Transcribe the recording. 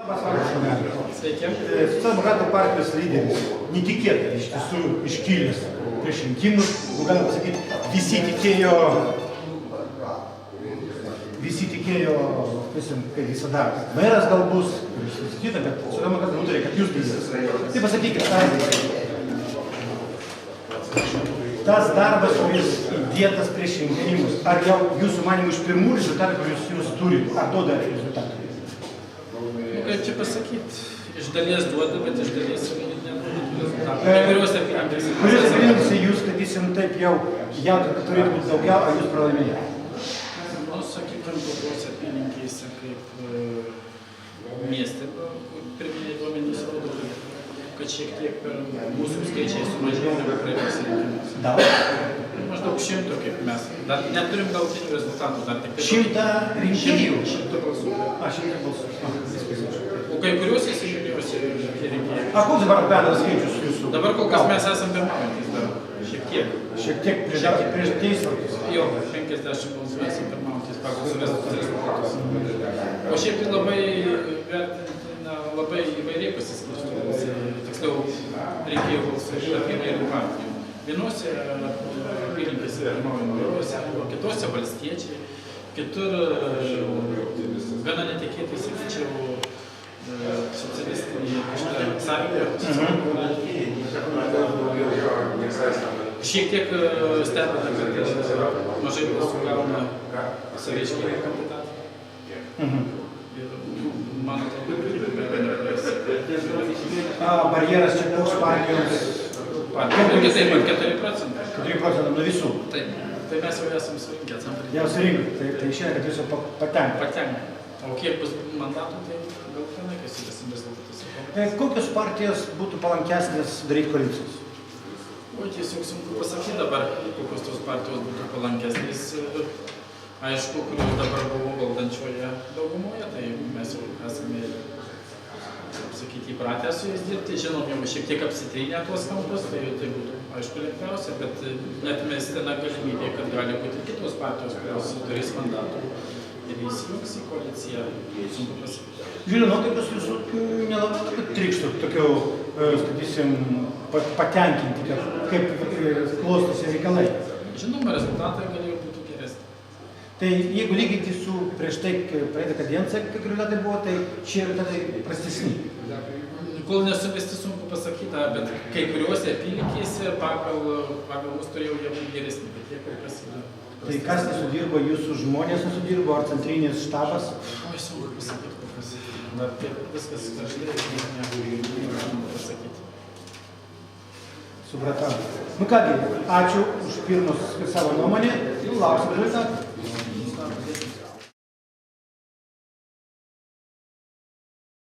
Sveiki. Socialdemokratų partijos lyderis netikėtai iš tiesų iškilęs prieš rinkimus, galima pasakyti, visi tikėjo, kaip visada, meras gal bus, sakyta, bet socialdemokratai nutarė, kad jūs būsite. Tai pasakykit, tas darbas, kuris įdėtas prieš rinkimus, ar jau jūsų manimų iš pirmų rezultatų, kuriuos jūs turite, ar duoda rezultatų? Kaip čia pasakyti, iš dalies duoda, bet iš dalies neduoda rezultatų. Kuriuose apylinkėse jūs, sakysim, taip jau jautėte, kad turėtų būti daugiau, ar jūs pralaimėjote? Nu, sakykime, tokiuose apylinkėse kaip mieste, pirminiai duomenys rodo, kad šiek tiek per mūsų skaičiai sumažėjo negu praėjusiuose rinkimuose. Daug? Maždaug 100 kaip mes. Dar neturim galutinių rezultatų, dar tik 100 rinkėjų? 100 balsų. 100 balsų. O kai kuriuose seniūnijose rinkėjai. A koks dabar bendras skaičius jūsų? Dabar kol kas mes esam pirmaujantys dar. Šiek tiek. Šiek tiek prieš teisvartus? Jo, 50 balsų esam pirmaujantys pagal rezultatus. O šiaip tai labai vertintina, labai įvairiai pasiskirsto. Tiksliau, rinkėjų balsai iš įvairių partijų. Vienuose apylinkėse pirmaujantys, o kitose valstiečiai, kitur gana netikėtai, sakyčiau, socialistinį sąjungą. Šiek tiek stebina, kad mažai balsų gauna saviškiai kandidatai. Ir man atrodo, barjeras čia koks partijoms? irgi taip pat 4%. 4% nuo visų? Taip. Tai mes jau esam surinkę. Jau surinkę, tai išėjo, kad jūs jau patenka. O kiek bus mandatų, tai gal tenai, kai sudėsim rezultatus. Kokios partijos būtų palankesnės daryti koalicijos? O tiesiog sunku pasakyti dabar, kokios tos partijos būtų palankesnės. Aišku, kurios dabar buvo valdančioje daugumoje, tai mes jau esame, sakyti, įpratę su jais dirbti. Žinom, jau šiek tiek apsitrynę tuos kampus, tai būtų, aišku, lengviausia, bet neatmestina galimybė, kad gali būti kitos partijos, kurios turės mandatų. Ir įsijungs į koaliciją, sunku pasakyti. Žiūrėjau, nuotaikos jūsų nelabai trykštų tokių, sakysim, patenkinti, kaip klostosi reikalai. Žinoma, rezultatai galėjo būti geresni. Tai jeigu lyginti su prieš tai praeitą kadenciją, kai rezultatai buvo, tai šie rezultatai prastesni. Kol nesuvesti sunku pasakyti, bet kai kuriuose apylinkėse pagal mus turėjo jie būti geresni, bet jie kol prasidėjo. Tai kas nesudirbo, jūsų žmonės nesudirbo, ar centrinis štabas? Oi, sunku pasakyti, kol kas. Dar taip viskas kažkaip negalima pasakyti. Supratau. Nu kągi, ačiū už pirmus savo nuomonę ir lauksim rezultatų.